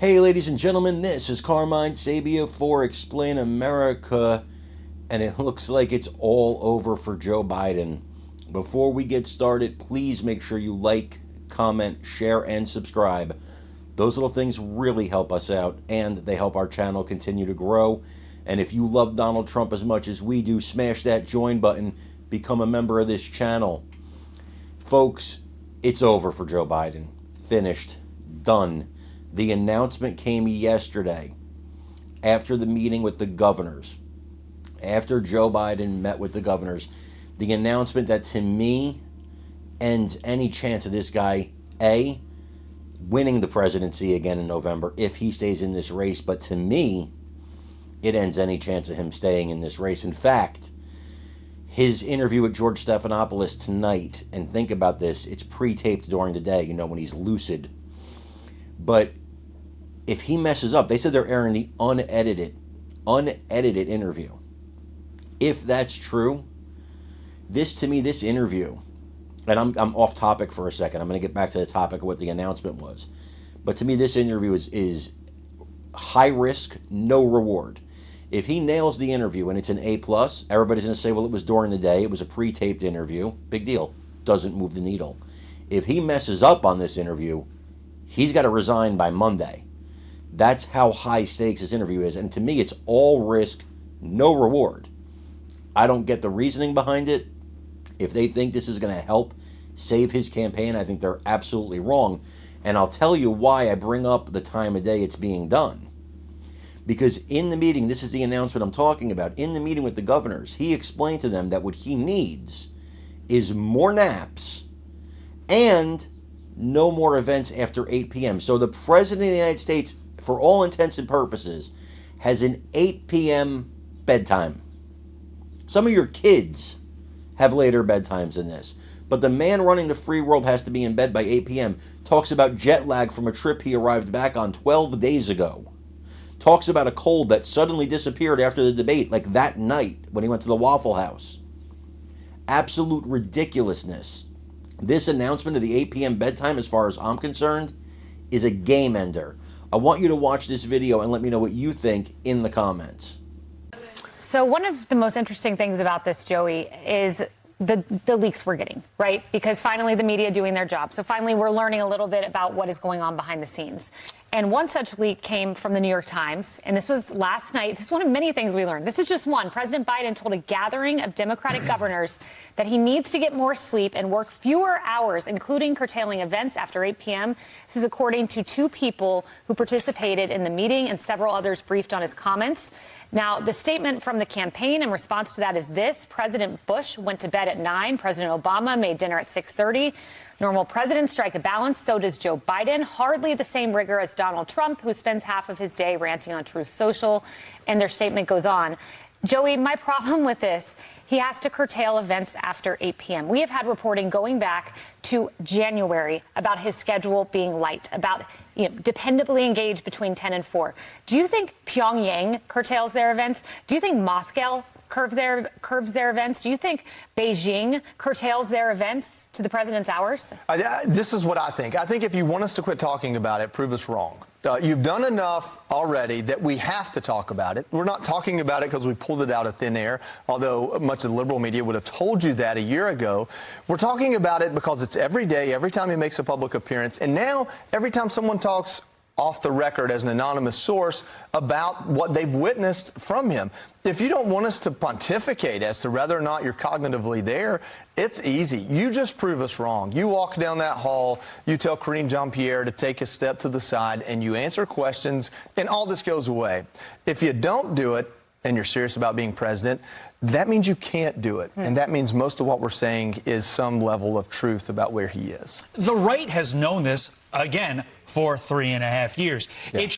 Hey, ladies and gentlemen, this is Carmine Sabia for Explain America, and it looks like it's all over for Joe Biden. Before we get started, please make sure you like, comment, share, and subscribe. Those little things really help us out, and they help our channel continue to grow. And if you love Donald Trump as much as we do, smash that join button, become a member of this channel. Folks, it's over for Joe Biden. Finished. Done. The announcement came yesterday after the meeting with the governors. After Joe Biden met with the governors, the announcement that to me ends any chance of this guy, A, winning the presidency again in November if he stays in this race, but to me, it ends any chance of him staying in this race. In fact, his interview with George Stephanopoulos tonight, and think about this, it's pre-taped during the day, when he's lucid. But if he messes up, they said they're airing the unedited interview. If that's true, this interview, and I'm off topic for a second. I'm going to get back to the topic of what the announcement was. But to me, this interview is high risk, no reward. If he nails the interview and it's an A+, everybody's going to say, well, it was during the day. It was a pre-taped interview. Big deal. Doesn't move the needle. If he messes up on this interview, he's got to resign by Monday. That's how high stakes this interview is. And to me, it's all risk, no reward. I don't get the reasoning behind it. If they think this is going to help save his campaign, I think they're absolutely wrong. And I'll tell you why I bring up the time of day it's being done. Because in the meeting, this is the announcement I'm talking about, in the meeting with the governors, he explained to them that what he needs is more naps and no more events after 8 p.m. So the President of the United States, for all intents and purposes, has an 8 p.m. bedtime. Some of your kids have later bedtimes than this. But the man running the free world has to be in bed by 8 p.m. Talks about jet lag from a trip he arrived back on 12 days ago. Talks about a cold that suddenly disappeared after the debate, like that night when he went to the Waffle House. Absolute ridiculousness. This announcement of the 8 p.m. bedtime, as far as I'm concerned, is a game ender. I want you to watch this video and let me know what you think in the comments. So one of the most interesting things about this, Joey, is the leaks we're getting, right? Because finally the media doing their job. So finally we're learning a little bit about what is going on behind the scenes. And one such leak came from the New York Times, and this was last night. This is one of many things we learned. This is just one. President Biden told a gathering of Democratic governors that he needs to get more sleep and work fewer hours, including curtailing events after 8 p.m. This is according to two people who participated in the meeting and several others briefed on his comments. Now, the statement from the campaign in response to that is this. President Bush went to bed at 9. President Obama made dinner at 6:30. Normal presidents strike a balance. So does Joe Biden. Hardly the same rigor as Donald Trump, who spends half of his day ranting on Truth Social. And their statement goes on. Joey, my problem with this, he has to curtail events after 8 p.m. We have had reporting going back to January about his schedule being light, about dependably engaged between 10 and 4. Do you think Pyongyang curtails their events? Do you think Moscow curbs their events? Do you think Beijing curtails their events to the president's hours? This is what I think. I think if you want us to quit talking about it, prove us wrong. You've done enough already that we have to talk about it. We're not talking about it because we pulled it out of thin air, although much of the liberal media would have told you that a year ago. We're talking about it because it's every day, every time he makes a public appearance, and now every time someone talks off the record as an anonymous source about what they've witnessed from him. If you don't want us to pontificate as to whether or not you're cognitively there, it's easy. You just prove us wrong. You walk down that hall, you tell Karine Jean-Pierre to take a step to the side, and you answer questions, and all this goes away. If you don't do it, and you're serious about being president, that means you can't do it. And that means most of what we're saying is some level of truth about where he is. The right has known this, again, for 3.5 years. Yeah.